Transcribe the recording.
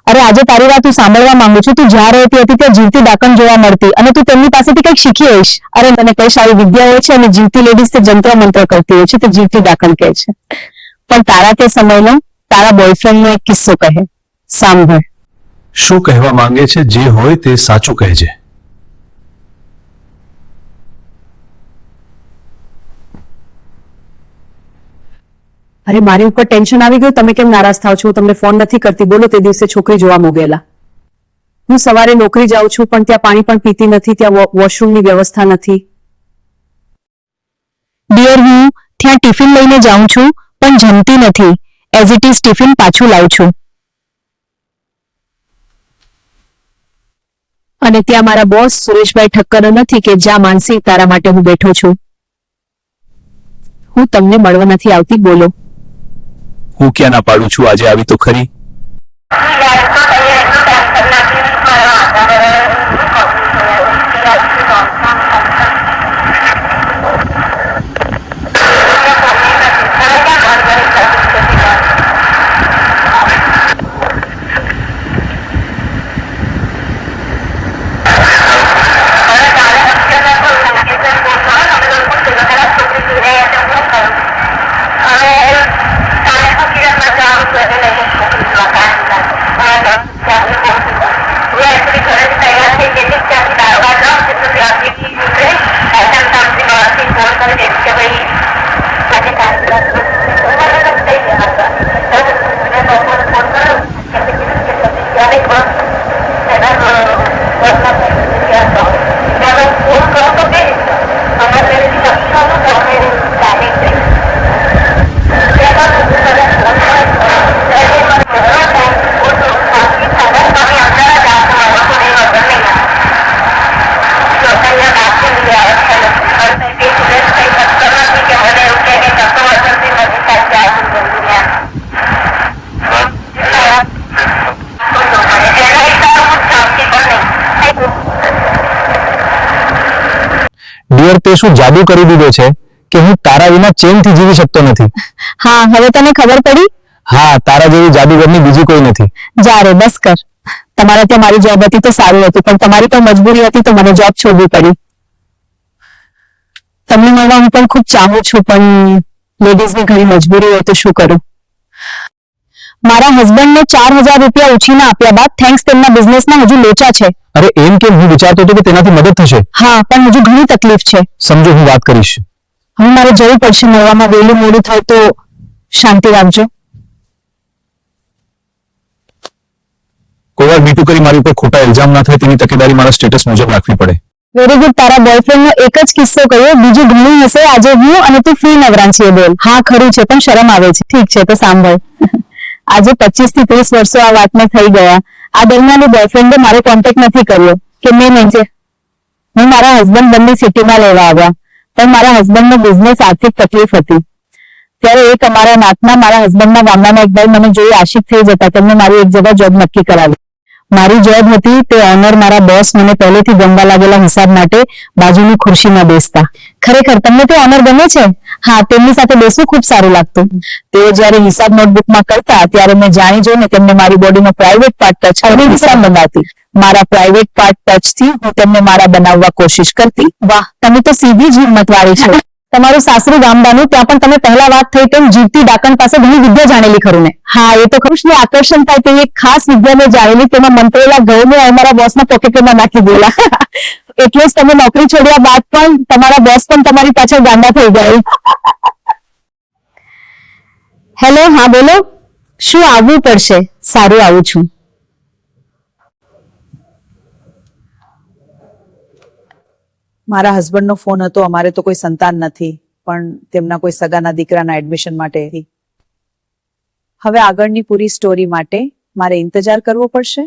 અરે આજે તારી વાત હું સાંભળવા માંગુ છું. તું જ્યાં રહેતી હતી ત્યાં જીવતી ડાકણ જોવા મળતી અને તું તેમની પાસેથી કંઈક શીખી હોઈશ. અરે મને કઈશ આવી વિદ્યા હોય છે અને જીવતી લેડીઝ તે જંત્ર મંત્ર કરતી હોય છે તે જીવતી ડાકણ કહે છે. પણ તારા તે સમયનો તારા બોયફ્રેન્ડનો એક કિસ્સો કહે, સાંભળ. શું કહેવા માંગે છે? જે હોય તે સાચું કહેજે. અરે મારી ઉપર ટેન્શન આવી ગયું. તમે કેમ નારાજ થાવ છો? હું તમને ફોન નથી કરતી. બોલો, તે દિવસે છોકરી જોવા મોકલેલા. હું સવારે નોકરી જાઉં છું પણ ત્યાં પાણી પણ પીતી નથી, ત્યાં વોશરૂમની વ્યવસ્થા નથી. ડિયર, હું ત્યાં ટિફિન લઈને જાઉં છું પણ જમતી નથી. એઝ ઇટ ઇઝ ટિફિન પાછું લાવું છું. અને ત્યાં મારા બોસ સુરેશભાઈ ઠક્કર નથી કે જ્યાં માનસી તારા માટે હું બેઠો છું. હું તમને મળવા નથી આવતી. બોલો. હું ક્યાં ના પાડું છું? આજે આવી તો ખરી. ડિયર, તે શું જાદુ કરી દીધો છે કે હું તારા વિના ચેનથી જીવી શકતો નથી? હા, હવે તને ખબર પડી? હા, તારા જેવી જાદુગરની બીજી કોઈ નથી. જા રે, બસ કર. તમારા ત્યાં મારી જોબ હતી તો સારું હતું, પણ તમારી પણ મજબૂરી હતી તો મને જોબ છોડવી પડી. તમને મળવા હું પણ ખૂબ ચાહું છું, પણ લેડીઝની ઘણી મજબૂરી હોય તો શું કરું? મારા હસબન્ડને 4000 રૂપિયા ઉછીના આપ્યા બાદ થેન્ક્સ તેમના બિઝનેસમાં હજુ લોચા છે. અરે એમ કેમ? હું વિચારતો હતો કે તેનાથી મદદ થશે. હા, પણ હજુ ઘણી તકલીફ છે. સમજો, હું વાત કરીશ. હવે મારે જવું પડશે મળવામાં. વહેલું મોડું થાય તો શાંતિ રાખજો. કોઈ વાર મીઠું કરી મારી ઉપર ખોટા ઇલ્ઝામ ના થાય તેની તકેદારી મારા સ્ટેટસ મુજબ રાખવી પડે. Very good. તારા બોયફ્રેન્ડનો એક જ કિસ્સો કહ્યો, બીજું ઘણું હશે. આજે હું અને તું ફ્રી નવરાન છીએ. બોલ. હા ખરું છે, પણ શરમ આવે છે. ઠીક છે તો સાંભળ. આજે 25 થી 30 વર્ષો આ વાતને થઈ ગયા. આ દરમિયાન બોયફ્રેન્ડે મારો કોન્ટેક્ટ નથી કર્યો કે મેં નહીં. હું મારા હસબન્ડ બંને સિટીમાં લેવા આવ્યા, પણ મારા હસબન્ડનો બિઝનેસ આર્થિક તકલીફ હતી. ત્યારે એક અમારા નાતના મારા હસબન્ડના ગામડાના એક ભાઈ મને જોઈ આશિક થઈ જતા. તેમને મારી એક જગ્યા જોબ નક્કી કરાવી. મારી જોબ હતી તે ઓનર. મારા બોસ મને પહેલેથી ગમવા લાગેલા હિસાબ માટે બાજુની ખુરશીમાં બેસતા. ખરેખર તમને તે ઓનર ગમે છે? હા, તેમની સાથે બેસવું ખૂબ સારું લાગતું. તેઓ જયારે હિસાબ નોટબુકમાં કરતા ત્યારે મેં જાણી જોઈને તેમને મારી બોડીનો પ્રાઇવેટ પાર્ટ ટચ કરી હિસાબ બનાવતી. મારા પ્રાઇવેટ પાર્ટ ટચથી હું તેમને મારા બનાવવા કોશિશ કરતી. વાહ, તમે તો સીધી જ હિંમતવાળી છો. તમારું સાસરું ગામડાનું, ત્યાં પણ તમે પહેલા વાત થઈ તેમ જીવતી ડાકણ પાસે ઘણી વિદ્યા જાણેલી ખરું ને? હા, એ તો ખરું. આકર્ષણ થાય તેવી એક ખાસ વિદ્યા મેં જાણેલી. તેમાં મંત્રેલા ઘઉંને અમારા બોસના પોકેટમાં નાખી દેલા. એટલે જ તમે નોકરી છોડ્યા બાદ પણ તમારા બોસ પણ તમારી પાછળ ગાંડા થઈ ગયા. હેલો, હા બોલો. શું આવવું પડશે? સારું, આવું છું. મારા હસબન્ડનો ફોન હતો. અમારે તો કોઈ સંતાન નથી, પણ તેમના કોઈ સગાના દીકરાના એડમિશન માટે. હવે આગળની પૂરી સ્ટોરી માટે મારે ઇંતજાર કરવો પડશે.